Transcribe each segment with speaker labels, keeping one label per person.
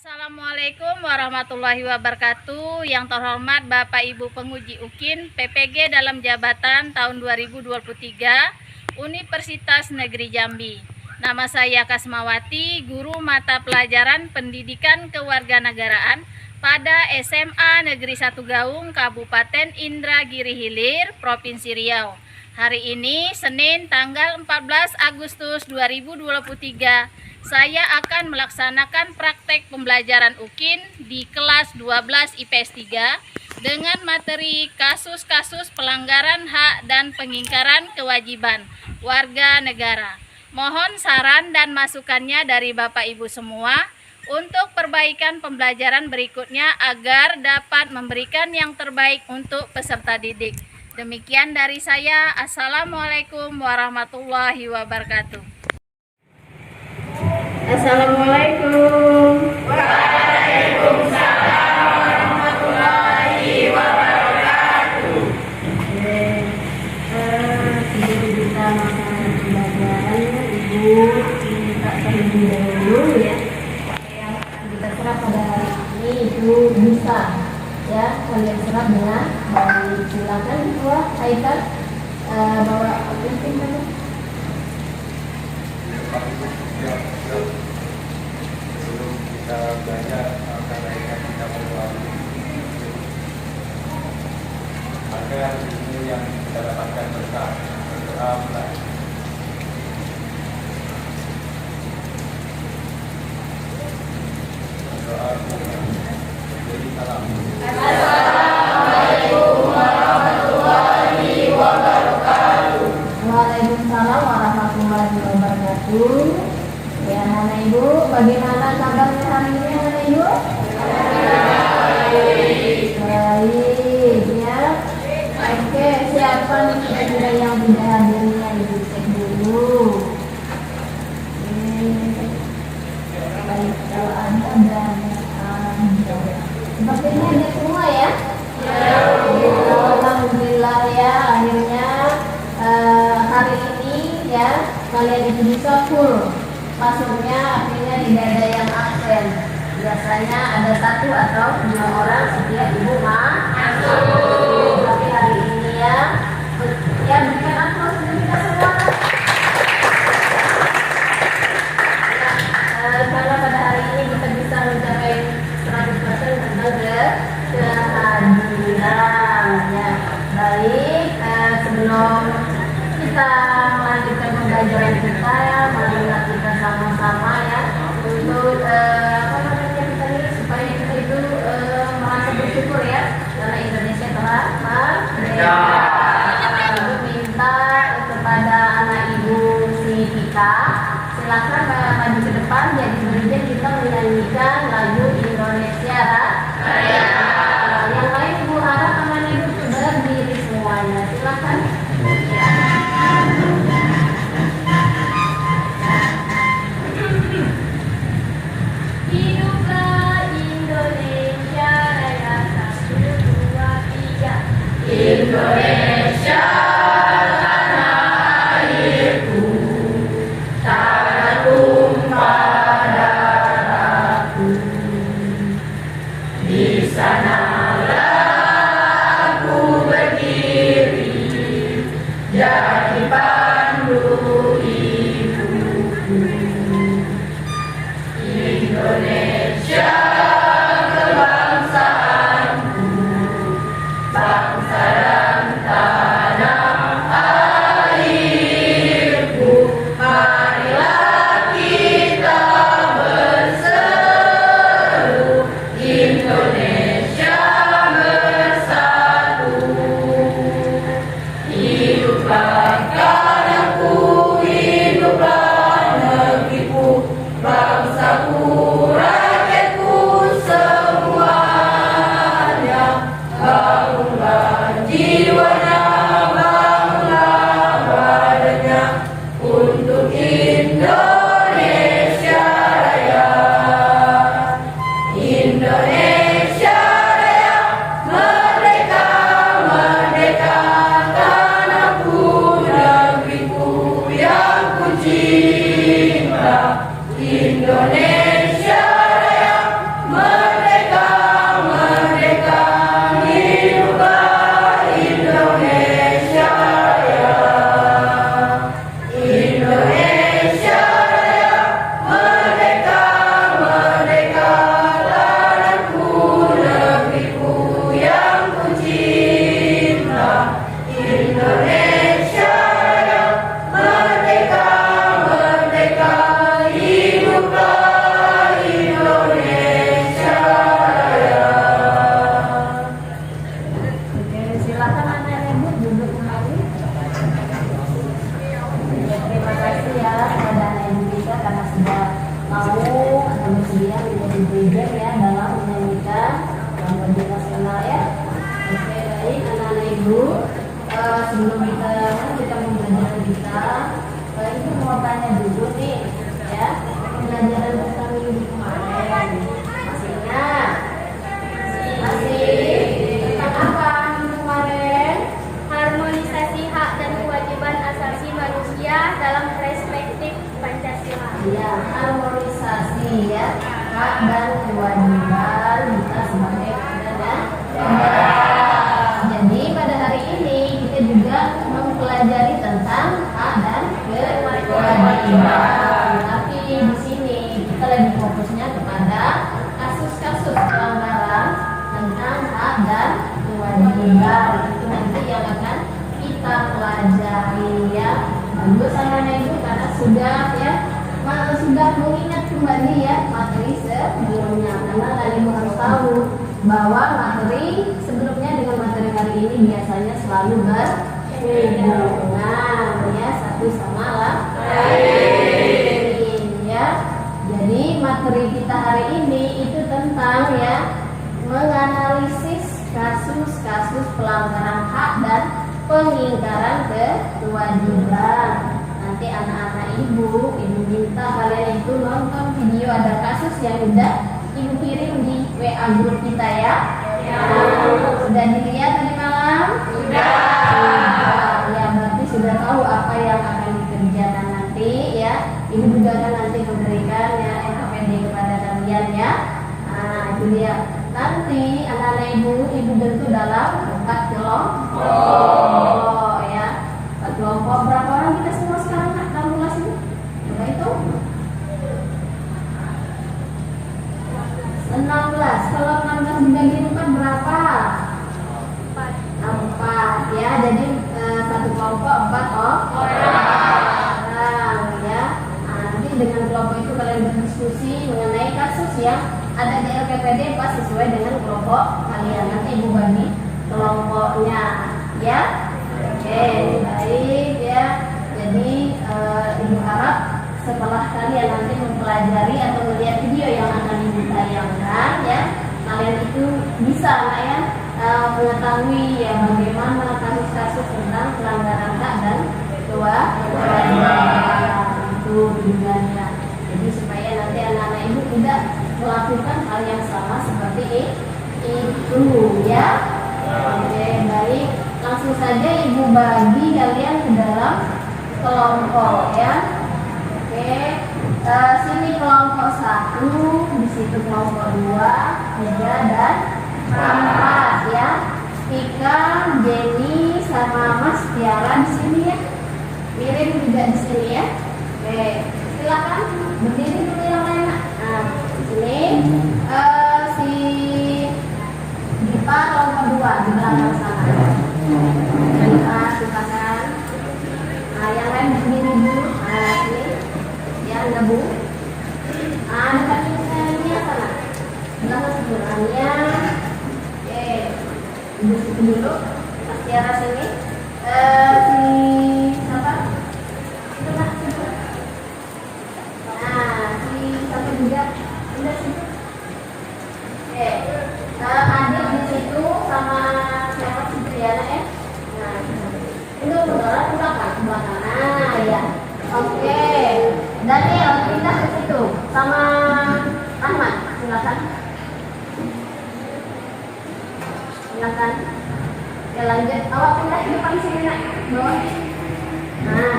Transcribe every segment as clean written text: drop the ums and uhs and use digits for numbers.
Speaker 1: Assalamualaikum warahmatullahi wabarakatuh. Yang terhormat Bapak Ibu Penguji UKIN PPG dalam jabatan tahun 2023 Universitas Negeri Jambi. Nama saya Kasmawati, guru mata pelajaran Pendidikan Kewarganegaraan pada SMA Negeri 1 Gaung, Kabupaten Indragiri Hilir, Provinsi Riau. Hari ini Senin tanggal 14 Agustus 2023, saya akan melaksanakan praktek pembelajaran UKIN di kelas 12 IPS 3 dengan materi kasus-kasus pelanggaran hak dan pengingkaran kewajiban warga negara. Mohon saran dan masukannya dari Bapak Ibu semua untuk perbaikan pembelajaran berikutnya agar dapat memberikan yang terbaik untuk peserta didik. Demikian dari saya. Assalamualaikum warahmatullahi wabarakatuh. Assalamualaikum.
Speaker 2: Waalaikumsalam warahmatullahi wabarakatuh.
Speaker 3: Kita makan pembelajaran Ibu minta terlebih dahulu ya. Yang kita serap pada hari ini Ibu bisa ya kalian serap dengan baik. Silakan Ibu Aisyah bawa penting mana?
Speaker 2: Sebelum kita belajar karena kita melalui agar ilmu yang kita dapatkan berkah berkah.
Speaker 1: Assalamualaikum warahmatullahi wabarakatuh.
Speaker 3: Waalaikumsalam warahmatullahi wabarakatuh. Ya, anak Ibu, bagaimana kabarnya hari ini, anak Ibu? Baik, ya. Oke, siapa nih kira-kira yang tidak hadirnya Ibu cek dulu. Baik, kalau ada sepertinya ada semua ya. Alhamdulillah ya, akhirnya hari ini ya kalian itu bisa full masuknya, artinya tidak ada yang absen. Biasanya ada 1 atau 2 orang setiap Ibu masuk. Tapi hari ini ya berikan aplaus untuk kita semua. Karena pada hari ini kita bisa mencapai 100% tentang kehadiran ya. Baik, sebelum kita melanjutkan pembelajaran kita ya, marilah kita sama-sama ya untuk kita ini supaya kita itu merasa bersyukur ya karena Indonesia telah merdeka. Ibu minta kepada anak Ibu Sinika, silakan maju ke depan, jadi berikan kita menyanyikan lagu Indonesia Raya. Yang lain Ibu harap anak Ibu berdiri semuanya, silakan. Hiduplah Indonesia Raya, 1, 2, 3.
Speaker 2: Indonesia tanah airku, tanah tumpah darahku. Di sanalah aku berdiri, jadi pandu ibuku. Indonesia kebangsaanku, bangsa dan tanah airku. Marilah kita berseru, Indonesia bersatu. Hiduplah tanahku, hiduplah negeriku, bangsaku, rakyatku semuanya. Bangunlah jiwanya, bangunlah badannya untuk Indonesia Raya. Indonesia Raya, merdeka, merdeka, tanahku, negeriku yang ku cinta. Indonesia Raya,
Speaker 3: mau atau bersedia menjadi leader ya dalam menyanyikan lagu nasional ya. Oke, baik anak-anak ibu, sebelum kita membelajar gitar, ibu mau tanya dulu nih ya, pembelajaran tentang minggu kemarin masih ingat? Masih tentang apa minggu kemarin?
Speaker 4: Harmonisasi hak dan kewajiban asasi manusia dalam perspektif Pancasila.
Speaker 3: Ya, harmonisasi ya hak dan kewajiban kita sebagai pekerja. Jadi pada hari ini kita juga mempelajari tentang hak dan kewajiban. Tapi di sini kita lebih fokusnya kepada kasus-kasus pelanggaran tentang hak dan kewajiban. Itu nanti yang akan kita pelajari ya. Bagus anak-anak ibu karena sudah mengingat kembali ya materi sebelumnya, karena tadi ibu harus tahu bahwa materi sebelumnya dengan materi hari ini biasanya selalu berhubungan ya, satu sama lain ya. Jadi materi kita hari ini itu tentang ya menganalisis kasus-kasus pelanggaran hak dan pengingkaran kewajiban. Nanti anak-anak ibu minta kalian itu nonton video, ada kasus yang udah ibu kirim di WA grup kita ya. Sudah dilihat tadi malam? Sudah. Ya, berarti sudah tahu apa yang akan dikerjakan nanti ya. Ibu juga akan nanti memberikan ya NKPD kepada kalian ya. Nah, itu dia. Nanti anak-anak ibu bentuk dalam 4 kelompok ya. 4 kelompok. Berapa orang kita semua sekarang dalam kelas ini? Coba itu 16. Kalau 16 dibagi 4 berapa? 4 ya. Jadi satu kelompok 4 orang ya. Nanti dengan kelompok itu kalian berdiskusi mengenai kasus yang ada di LKPD pas sesuai dengan kelompok kalian. Nanti ibu bagi kelompoknya ya. Oke, baik ya. Jadi ibu harap setelah kalian nanti mempelajari atau melihat video yang akan ibu tayangkan ya, kalian itu bisa ya mengetahui ya bagaimana kasus-kasus tentang pelanggaran hak dan kewajiban itu tujuannya. Jadi supaya nanti anak-anak ibu tidak melakukan hal yang sama seperti itu ya. Oke, baik. Langsung saja ibu bagi kalian ke dalam kelompok ya. Oke, sini kelompok 1, di situ kelompok 2, 3 dan 4 ya. Tika, Jenny sama Mas Tiara di sini ya. Mirin juga di sini ya. Oke, silakan berdiri dulu yang lain. Nah, di sini si Dipa kelompok 2 di belakang sana. Dipa silakan. Nah, yang lain berdiri dulu. Nah, sini yang gabung. Nah, dekatnya sana. Belakang sebelahnya. Oke, ibu situ dulu. Mas Tiara sini. Si siapa? Itu lah situ. Nah, si siapa juga? Udah situ. Oke, adik di situ sama siapa si Triana ya? Nah, itu belakang. Nah, ya. Oke, Daniel pindah ke situ sama Ahmad, silakan. Silakan. Ya lanjut, awak pindah ke depan sini nak. Bawah. Nah,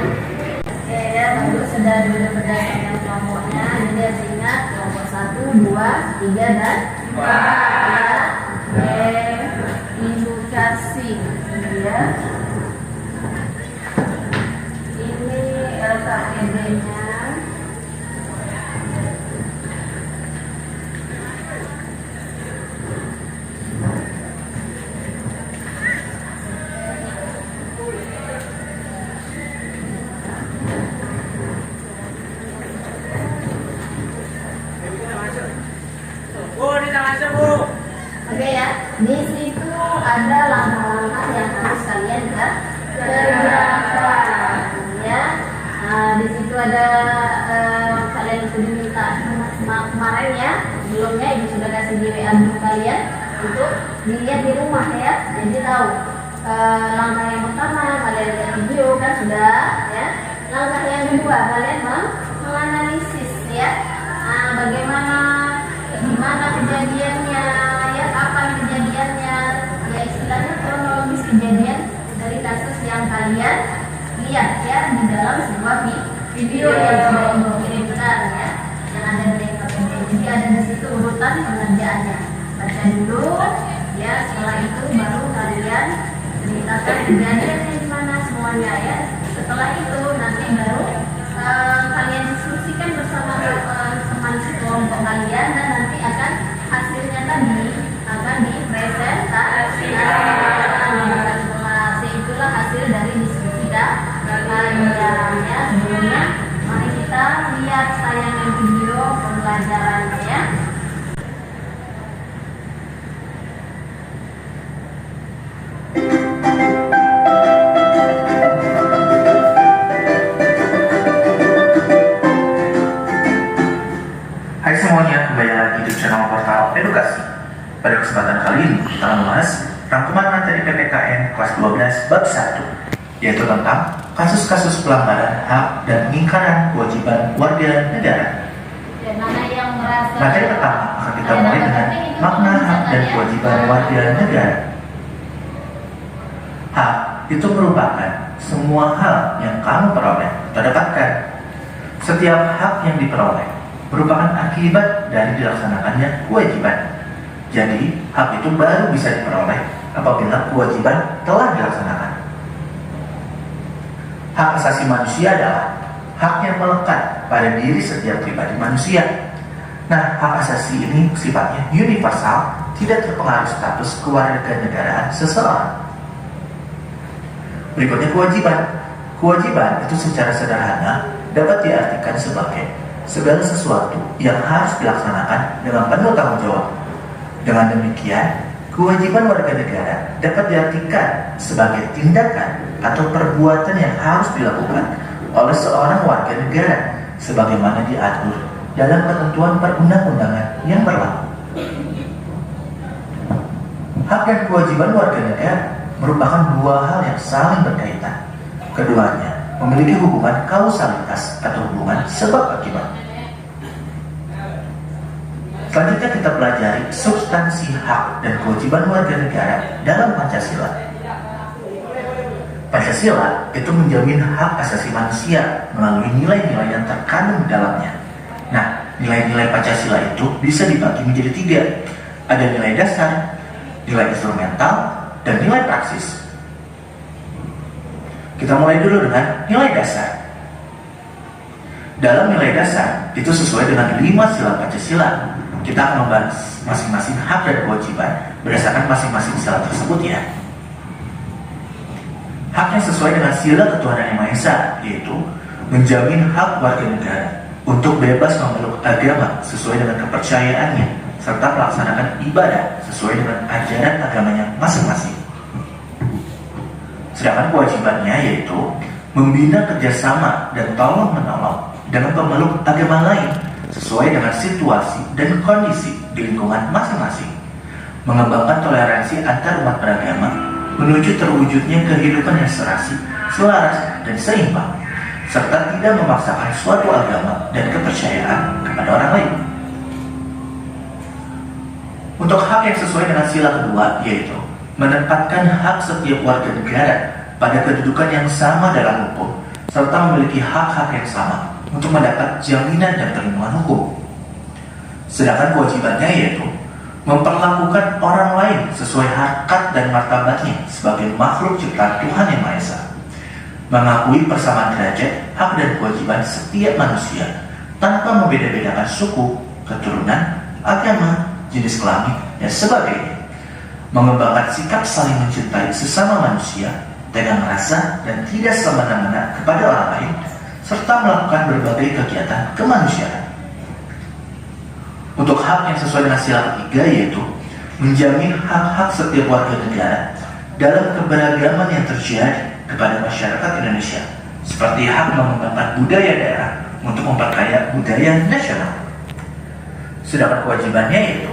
Speaker 3: oke ya, lalu sudah dulu berdasarkan kelompoknya. Jadi harus ingat kelompok 1, 2, 3 dan 4. Oke, ibu kasih ya. Ini LKPD-nya. Oke ya, di situ ada langkah-langkah yang harus kalian kerjakan ya. Nah, di situ ada kalian itu diminta kemarin ya, sebelumnya ibu sudah kasih diri admin kalian untuk dilihat di rumah ya, jadi tahu langkah yang pertama kalian lihat video kan sudah ya, langkah yang kedua kalian menganalisis ya, bagaimana gimana kejadiannya ya, kapan kejadiannya ya, istilahnya kronologis kejadian dari kasus yang kalian lihat ya di dalam sebuah video yang sudah ibu kirimkan ya, yang ada di KPP. Jadi ada di situ urutan pengerjaannya, baca dulu ya, setelah itu baru kalian ceritakan kejadiannya gimana semuanya ya. Setelah itu nanti baru kalian diskusikan bersama teman kelompok kalian, dan nanti akan hasilnya tadi akan dipresentasikan. Itulah hasil dari diskusi kalian ya. Sebelumnya mari kita lihat tayangan video pembelajarannya.
Speaker 5: Hai semuanya, kembali lagi di channel Portal Edukasi. Pada kesempatan kali ini kita membahas rangkuman materi PPKN kelas 12 bab 1, yaitu tentang kasus-kasus pelanggaran hak dan pengingkaran kewajiban warga negara.
Speaker 3: Dan mana yang merasa
Speaker 5: Materi pertama akan kita mulai dengan makna hak dan kewajiban warga negara. Hak itu merupakan semua hal yang kamu peroleh atau dapatkan. Setiap hak yang diperoleh merupakan akibat dari dilaksanakannya kewajiban. Jadi, hak itu baru bisa diperoleh apabila kewajiban telah dilaksanakan. Hak asasi manusia adalah hak yang melekat pada diri setiap pribadi manusia. Nah, hak asasi ini sifatnya universal, tidak terpengaruh status kewarganegaraan seseorang. Berikutnya kewajiban. Kewajiban itu secara sederhana dapat diartikan sebagai segala sesuatu yang harus dilaksanakan dengan penuh tanggung jawab. Dengan demikian, kewajiban warga negara dapat diartikan sebagai tindakan atau perbuatan yang harus dilakukan oleh seorang warga negara sebagaimana diatur dalam ketentuan perundang-undangan yang berlaku. Hak dan kewajiban warga negara merupakan dua hal yang saling berkaitan. Keduanya memiliki hubungan kausalitas atau hubungan sebab akibat. Selanjutnya kita pelajari substansi hak dan kewajiban warga negara dalam Pancasila. Pancasila itu menjamin hak asasi manusia melalui nilai-nilai yang terkandung di dalamnya. Nah, nilai-nilai Pancasila itu bisa dibagi menjadi 3. Ada nilai dasar, nilai instrumental, dan nilai praksis. Kita mulai dulu dengan nilai dasar. Dalam nilai dasar itu sesuai dengan 5 sila Pancasila. Kita akan membahas masing-masing hak dan kewajiban berdasarkan masing-masing sila tersebut ya. Hak yang sesuai dengan sila ketuhanan yang Maha Esa, yaitu menjamin hak warga negara untuk bebas memeluk agama sesuai dengan kepercayaannya, serta melaksanakan ibadah sesuai dengan ajaran agamanya masing-masing. Sedangkan kewajibannya yaitu membina kerjasama dan tolong-menolong dengan pemeluk agama lain sesuai dengan situasi dan kondisi di lingkungan masing-masing, mengembangkan toleransi antar umat beragama menuju terwujudnya kehidupan yang serasi, selaras, dan seimbang, serta tidak memaksakan suatu agama dan kepercayaan kepada orang lain. Untuk hak yang sesuai dengan sila kedua, yaitu menempatkan hak setiap warga negara pada kedudukan yang sama dalam hukum, serta memiliki hak-hak yang sama untuk mendapat jaminan dan perlindungan hukum. Sedangkan kewajibannya yaitu memperlakukan orang lain sesuai harkat dan martabatnya sebagai makhluk ciptaan Tuhan Yang Maha Esa, mengakui persamaan derajat, hak dan kewajiban setiap manusia tanpa membeda-bedakan suku, keturunan, agama, jenis kelamin, dan sebagainya, mengembangkan sikap saling mencintai sesama manusia dengan merasa dan tidak semena-mena kepada orang lain, serta melakukan berbagai kegiatan kemanusiaan. Untuk hak yang sesuai dengan sila ketiga yaitu menjamin hak-hak setiap warga negara dalam keberagaman yang terjadi kepada masyarakat Indonesia, seperti hak mengembangkan budaya daerah, untuk memperkaya budaya nasional. Sedangkan kewajibannya yaitu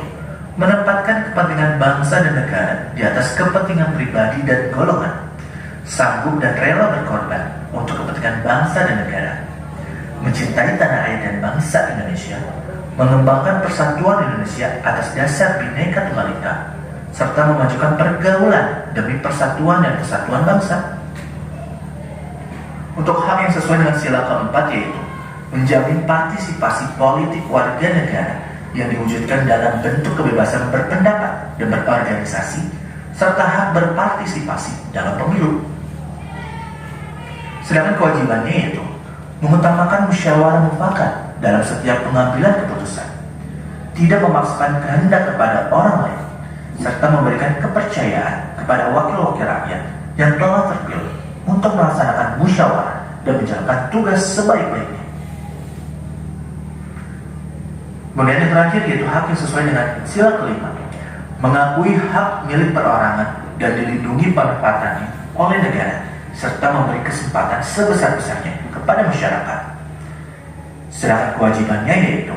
Speaker 5: menempatkan kepentingan bangsa dan negara di atas kepentingan pribadi dan golongan, sanggup dan rela berkorban untuk kepentingan bangsa dan negara, mencintai tanah air dan bangsa Indonesia, mengembangkan persatuan Indonesia atas dasar Bhinneka Tunggal Ika, serta memajukan pergaulan demi persatuan dan kesatuan bangsa. Untuk hak yang sesuai dengan sila keempat yaitu menjamin partisipasi politik warga negara yang diwujudkan dalam bentuk kebebasan berpendapat dan berorganisasi, serta hak berpartisipasi dalam pemilu. Sedangkan kewajibannya yaitu mengutamakan musyawarah mufakat dalam setiap pengambilan keputusan, tidak memaksakan kehendak kepada orang lain, serta memberikan kepercayaan kepada wakil-wakil rakyat yang telah terpilih untuk melaksanakan musyawarah dan menjalankan tugas sebaik-baiknya. Kemudian yang terakhir yaitu hak yang sesuai dengan sila kelima, mengakui hak milik perorangan dan dilindungi pemanfaatannya oleh negara, serta memberi kesempatan sebesar-besarnya kepada masyarakat. Sedangkan kewajibannya yaitu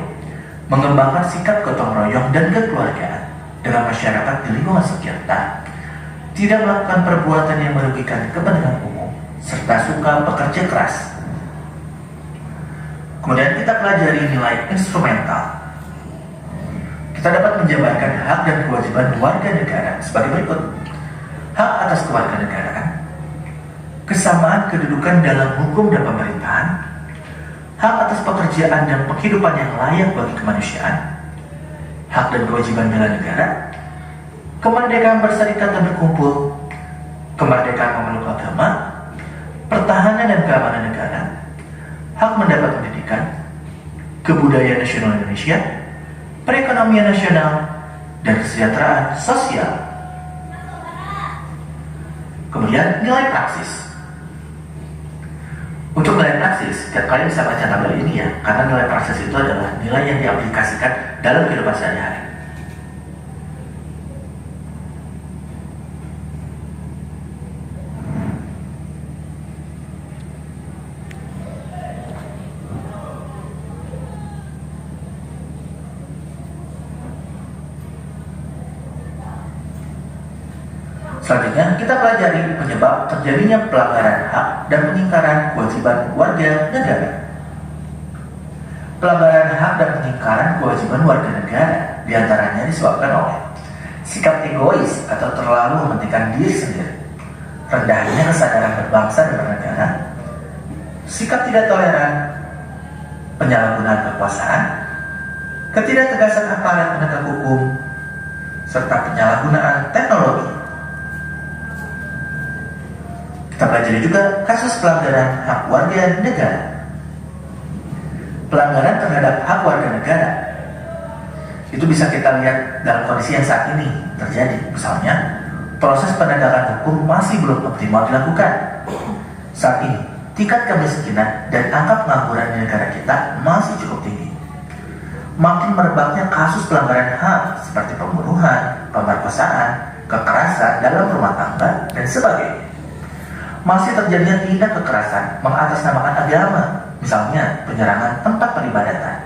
Speaker 5: mengembangkan sikap gotong royong dan kekeluargaan dengan masyarakat di lingkungan sekitar, tidak melakukan perbuatan yang merugikan kepentingan umum, serta suka bekerja keras. Kemudian kita pelajari nilai instrumental. Kita dapat menjabarkan hak dan kewajiban warga negara sebagai berikut. Hak atas kewarganegaraan, kesamaan kedudukan dalam hukum dan pemerintahan, hak atas pekerjaan dan penghidupan yang layak bagi kemanusiaan, hak dan kewajiban bela negara, kemerdekaan berserikat dan berkumpul, kemerdekaan memeluk agama, pertahanan dan keamanan negara, hak mendapat pendidikan, kebudayaan nasional Indonesia, perekonomian nasional, dan kesejahteraan sosial. Kemudian nilai praksis. Untuk nilai praksis, setiap kali bisa baca tabel ini ya, karena nilai praksis itu adalah nilai yang diaplikasikan dalam kehidupan sehari-hari. Selanjutnya, kita pelajari penyebab terjadinya pelanggaran hak dan pengingkaran kewajiban warga negara. Pelanggaran hak dan pengingkaran kewajiban warga negara diantaranya disebabkan oleh sikap egois atau terlalu mementingkan diri sendiri, rendahnya kesadaran berbangsa dan bernegara, sikap tidak toleran, penyalahgunaan kekuasaan, ketidaktegasan aparat penegak hukum, serta penyalahgunaan teknologi. Kita pelajari juga kasus pelanggaran hak warga negara. Pelanggaran terhadap hak warga negara itu bisa kita lihat dalam kondisi yang saat ini terjadi. Misalnya, proses penegakan hukum masih belum optimal dilakukan. Saat ini, tingkat kemiskinan dan angka pengangguran di negara kita masih cukup tinggi. Makin merebaknya kasus pelanggaran HAM seperti pembunuhan, pemerkosaan, kekerasan dalam rumah tangga, dan sebagainya. Masih terjadinya tindak kekerasan mengatasnamakan agama, misalnya penyerangan tempat peribadatan,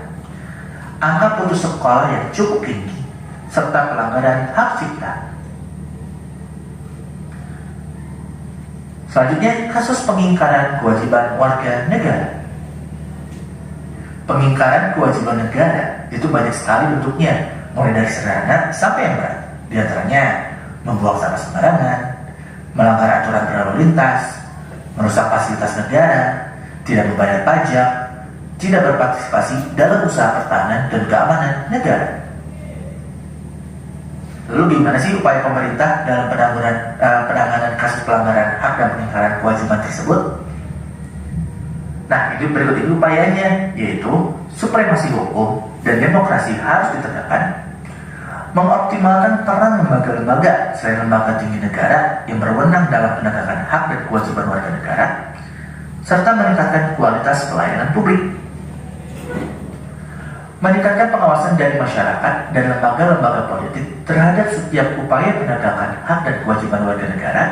Speaker 5: angka putus sekolah yang cukup tinggi, serta pelanggaran hak cipta. Selanjutnya, kasus pengingkaran kewajiban warga negara. Pengingkaran kewajiban negara itu banyak sekali bentuknya, mulai dari sederhana sampai yang berat. Di antaranya, membuang sampah sembarangan, melanggar aturan berlalu lintas, merusak fasilitas negara, tidak membayar pajak, tidak berpartisipasi dalam usaha pertahanan dan keamanan negara. Lalu gimana sih upaya pemerintah dalam penanganan kasus pelanggaran hak dan pengingkaran kewajiban tersebut? Nah, ini berikut ini upayanya, yaitu supremasi hukum dan demokrasi harus ditegakkan, mengoptimalkan peran lembaga-lembaga selain lembaga tinggi negara yang berwenang dalam penegakan hak dan kewajiban warga negara, serta meningkatkan kualitas pelayanan publik. Meningkatkan pengawasan dari masyarakat dan lembaga-lembaga politik terhadap setiap upaya penegakan hak dan kewajiban warga negara,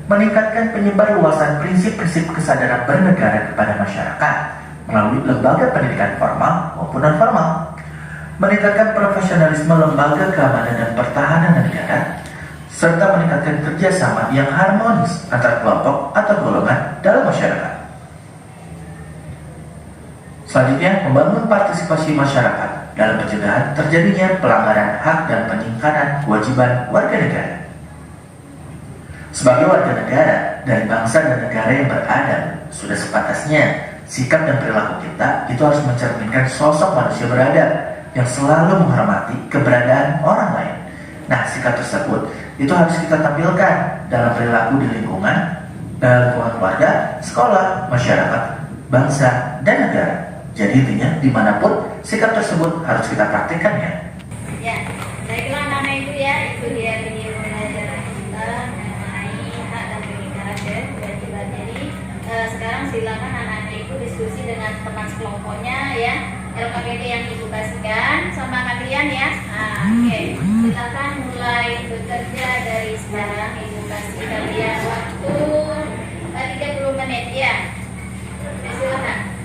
Speaker 5: meningkatkan penyebar luasan prinsip-prinsip kesadaran bernegara kepada masyarakat melalui lembaga pendidikan formal maupun non-formal, meningkatkan profesionalisme lembaga keamanan dan pertahanan negara, serta meningkatkan kerjasama yang harmonis antar kelompok atau golongan dalam masyarakat. Selanjutnya, membangun partisipasi masyarakat dalam pencegahan terjadinya pelanggaran hak dan peningkatan kewajiban warga negara. Sebagai warga negara dari bangsa dan negara yang beradab, sudah sepantasnya sikap dan perilaku kita itu harus mencerminkan sosok manusia beradab yang selalu menghormati keberadaan orang lain. Nah, sikap tersebut itu harus kita tampilkan dalam perilaku di lingkungan keluarga, sekolah, masyarakat, bangsa, dan negara. Jadi intinya dimanapun sikap tersebut harus kita praktikkan ya.
Speaker 1: Ya, baiklah anak-anak ibu ya, itu dia video pembelajaran kita mengenai hak dan peningkatan dan kewajiban. Jadi sekarang silakan anak-anak ibu diskusi dengan teman sekelompoknya ya. LKPD yang ibu kasihkan sama kalian ya. Nah, oke, silakan mulai bekerja dari sekarang. Ibu kasih kalian waktu 30 menit ya. Oke, silakan.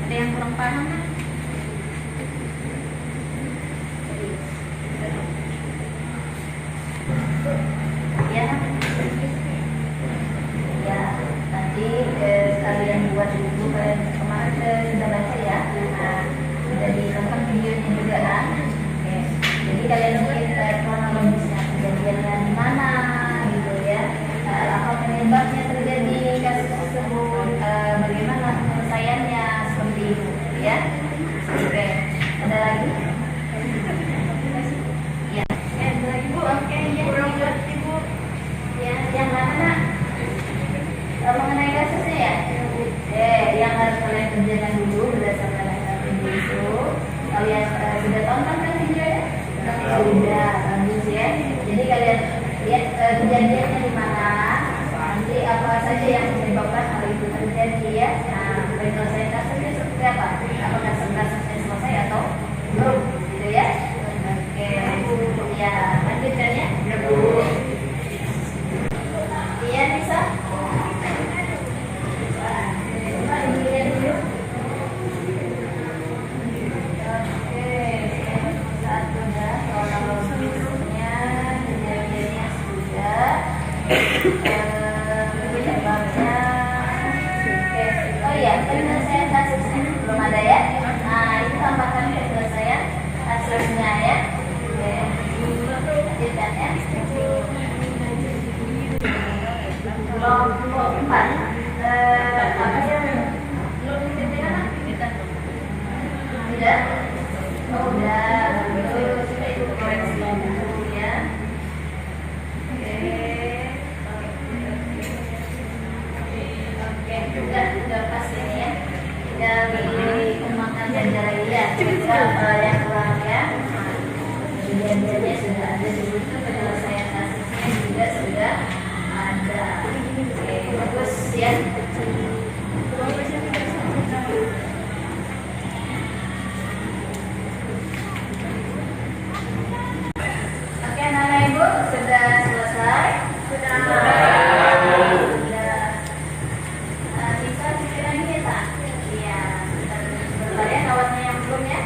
Speaker 1: Ada yang kurang paham kan? Ya, ya nanti sekalian buat dulu kemarin sudah baca ya. Nah, sudah ditonton videonya juga kan. Oke. Jadi kalian mungkin kronologisnya kejadiannya di mana gitu ya. Apa penyebabnya terjadi kasus tersebut, bagaimana penyelesaiannya seperti itu ya. Oke. Ada lagi? Ya. Ada lagi Bu. Oke, ya. Ibu. Ya, yang mana? Mengenai kasusnya ya. Yang harus kalian kerjakan dulu berdasarkan video itu. Kalian sudah tonton kan video ya? Sudah, bagus ya. Jadi kalian lihat kejadiannya di mana, nanti apa saja yang menyebabkan hal itu terjadi ya. Nah, penyelesaian kasusnya seperti apa? Apakah kasusnya selesai atau belum? Gitu ya. Oke, ya lanjutkan ya. Iya bisa. Penyebabnya oh iya, penyelesaian kasusnya belum ada ya. Nah, itu tambahkan penyelesaian kasusnya ya. Oke, lanjutkan ya. Kelompok 4 apa yang belum ditentukan? Tidak? Oh, udah. Terus itu koreksi dulu ya. Udah pas ini ya. Tinggal dikembangkan saja lagi ya. Yang kurang ya. Kejadiannya sudah ada di situ, penyelesaian kasusnya juga sudah ada. Oke, bagus ya. Oke, anak-anak ibu sudah selesai. Sudah. Bisa pikiran kita. Iya. Sebentar ya kawannya yang belum ya.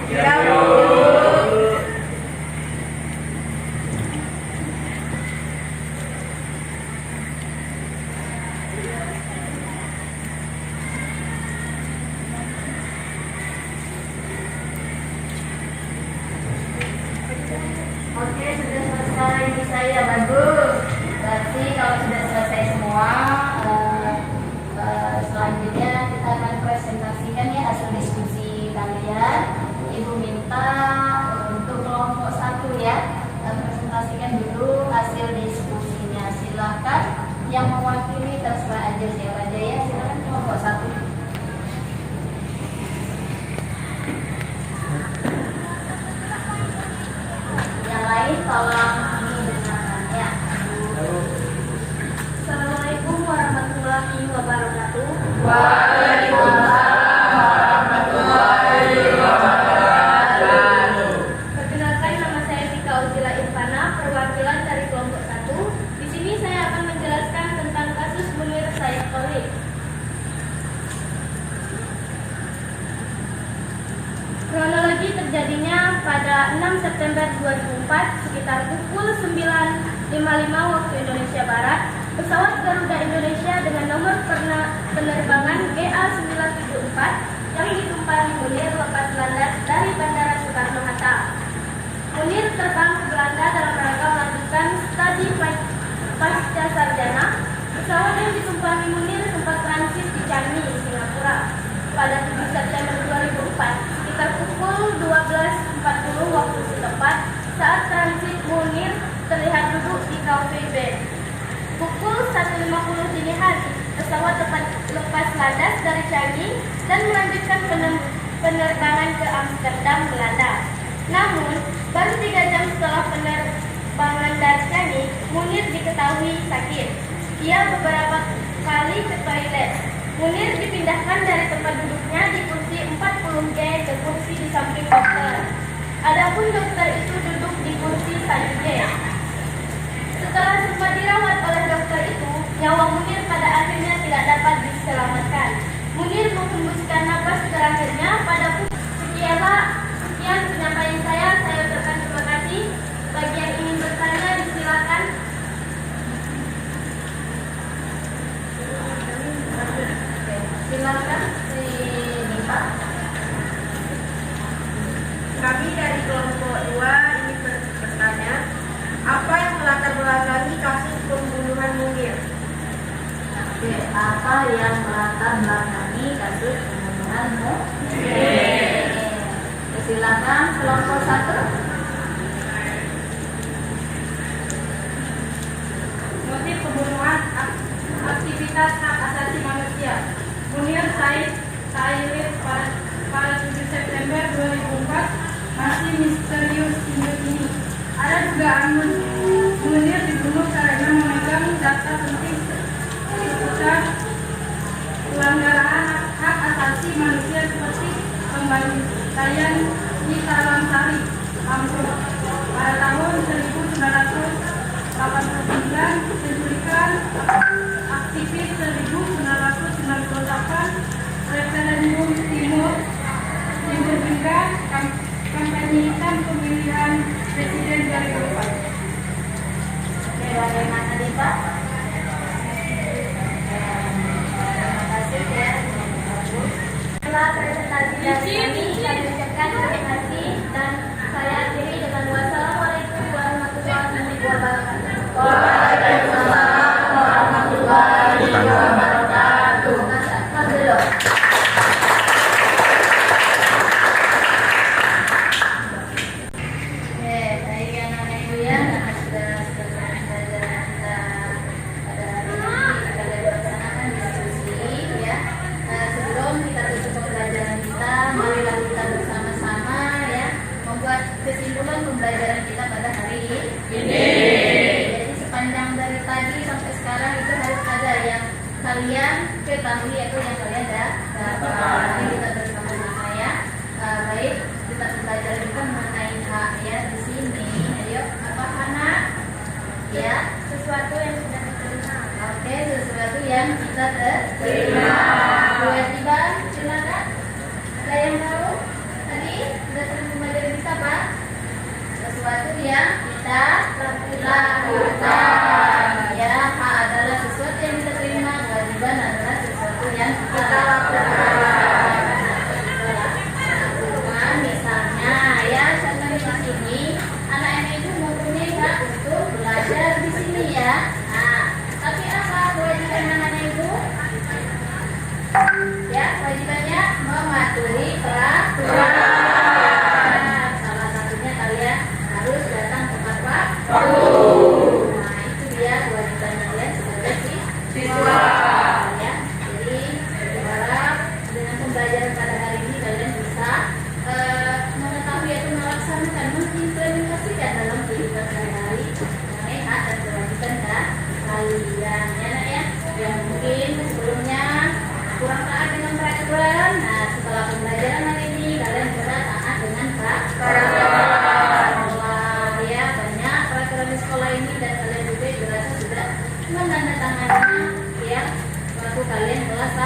Speaker 3: kita akan presentasikan ya hasil diskusi kalian. Ibu minta untuk kelompok 1 ya, kita presentasikan dulu hasil diskusinya. Silakan yang mewakili terserah aja siapa aja ya. Silakan kelompok 1. Yang lain tolong didengarkan ya.
Speaker 4: Assalamualaikum warahmatullahi wabarakatuh. Perkenalkan, nama saya Tika Uzila Irfana, perwakilan dari kelompok 1. Di sini saya akan menjelaskan tentang kasus Munir Said Khalid. Kronologi terjadinya pada 6 September 2004 sekitar pukul 9.55 waktu Indonesia Barat. Pesawat Garuda Indonesia dengan nomor penerbangan GA974 yang ditumpangi Munir lepas landas dari Bandara Soekarno-Hatta. Munir terbang ke Belanda dalam rangka melakukan studi pasca sarjana. Pesawat yang ditumpangi Munir sempat transit di Changi, Singapura. Pada 7 September 2004, sekitar pukul 12.40 waktu setempat, saat transit Munir terlihat duduk di kafe B. Pukul 1.50 dini hari, pesawat lepas landas dari Changi dan melanjutkan penerbangan ke Amsterdam, Belanda. Namun, baru 3 jam setelah penerbangan dari Changi, Munir diketahui sakit. Ia beberapa kali ke toilet. Munir dipindahkan dari tempat duduknya di kursi 40G ke kursi di samping dokter. Adapun dokter itu duduk di kursi 1G. Setelah sempat dirawat oleh dokter itu, nyawa Munir pada akhirnya tidak dapat diselamatkan. Munir menghembuskan napas terakhirnya pada pukul. Sekian penyampaian saya ucapkan terima kasih. Bagi yang ingin bertanya, disilakan.
Speaker 3: Silakan si Nita.
Speaker 6: Kami dari kelompok 2 ini bertanya, apa yang melatar belakangi kasus pembunuhan Munir?
Speaker 3: Oke, apa yang melatar belakangi kasus pembunuhan Munir? Silakan kelompok 1.
Speaker 6: Motif pembunuhan aktivitas hak asasi manusia. Munir Said pada 7 September 2004 masih misterius hingga kini. Ada dugaan Munir dibunuh karena memegang data penting seputar pelanggaran hak asasi manusia seperti pembantaian di Talang-Sari, Lampung pada tahun 1989, penculikan aktivis 1998, referendum Timur juga kampanye hitam pemilihan presiden 2004.
Speaker 3: Oke, bagaimana nih Pak? Terima kasih ya.
Speaker 4: Setelah presentasi dari kami ucapkan terima kasih dan saya akhiri dengan wassalamualaikum warahmatullahi wabarakatuh.
Speaker 3: Waalaikumsalam warahmatullahi wabarakatuh. Alhamdulillah. Oke, baik anak-anak ibu ya, karena sudah selesai pelajaran kita pada hari ini, kita dari laksanakan diskusi ya. Sebelum kita tutup pembelajaran kita, marilah kita bersama-sama ya membuat kesimpulan pembelajaran kita pada hari ini. Jadi sepanjang dari tadi sampai sekarang itu harus ada yang kalian ketahui atau yang kalian dapat. Jadi kita bersama-sama ya. Baik, kita belajar kita mengenai hak ya di sini. Ayo, apa Hana? Ya,
Speaker 4: Sesuatu yang sudah diterima.
Speaker 3: oke, sesuatu yang kita terima. Kewajiban, silakan. Ada yang tahu? Tadi sudah sering belajar kita Pak. Sesuatu yang kita lakukan. Ya, hak adalah sesuatu yang kita terima. Kewajiban adalah sesuatu yang kita lakukan. Misalnya ya, contohnya di sini anak-anak itu mempunyai hak untuk belajar di sini ya. Nah, tapi apa kewajiban anak-anak itu? mematuhi peraturan. Salah satunya kalian harus datang tepat waktu. Nah, itu dia kewajiban kalian sebagai siswa. Ya, jadi saya berharap dengan pembelajaran pada hari ini kalian bisa mengetahui atau melaksanakan, mengimplementasikan dalam kehidupan sehari-hari mengenai hak dan kewajiban kalian, ya nak ya. Yang mungkin sebelumnya kurang taat dengan peraturan. Nah, setelah pembelajaran hari ini kalian sudah taat dengan peraturan. Ya, banyak peraturan di sekolah ini dan kalian juga dirasa sudah menandatangani ya waktu kalian kelas 1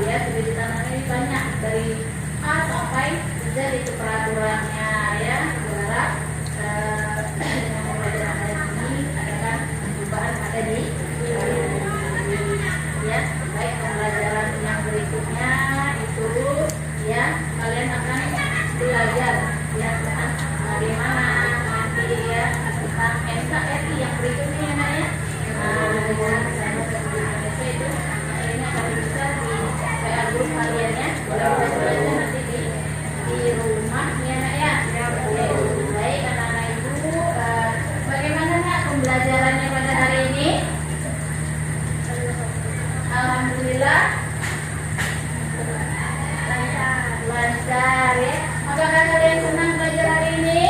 Speaker 3: ya, sudah ditandatangani banyak dari A sampai Z itu peraturannya ya. Berharap dengan pembelajaran hari ini akan perubahan ada di ya. Baik, pembelajaran yang berikutnya itu ya kalian akan belajar ya tentang bagaimana nanti ya tentang NKRI yang berikutnya ya Nak, ya. Bagaimana saya Indonesia itu ini akan bisa di WA grup kalian ya. Belajar nanti di rumah ya Nak ya. Baik anak-anak ibu, bagaimana Nak pembelajarannya pada hari ini? Alhamdulillah lancar ya. Apakah kalian senang belajar hari ini?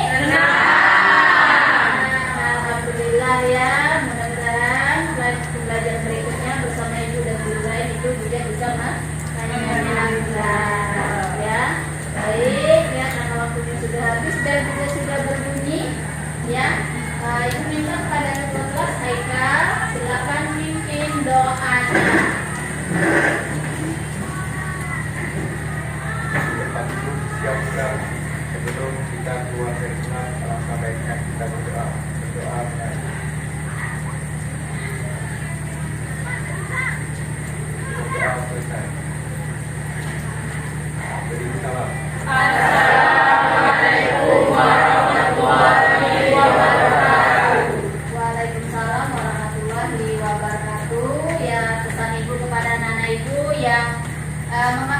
Speaker 3: Alhamdulillah ya. Mudah-mudahan pembelajaran berikutnya bersama ibu dan guru lain itu juga bisa menyenangkan ya. Baik ya, karena waktunya sudah habis dan juga sudah berbunyi ya. Ibu minta kepada ketua kelas Haikal, silakan pimpin doanya.
Speaker 2: Siap-siap sebelum kita keluar dari rumah, alangkah baiknya kita berdoa dengan berdoa selesai. Beri salam.
Speaker 3: Assalamualaikum warahmatullahi wabarakatuh. Waalaikumsalam warahmatullahi wabarakatuh. Ya, pesan ibu kepada anak-anak ibu yang memahami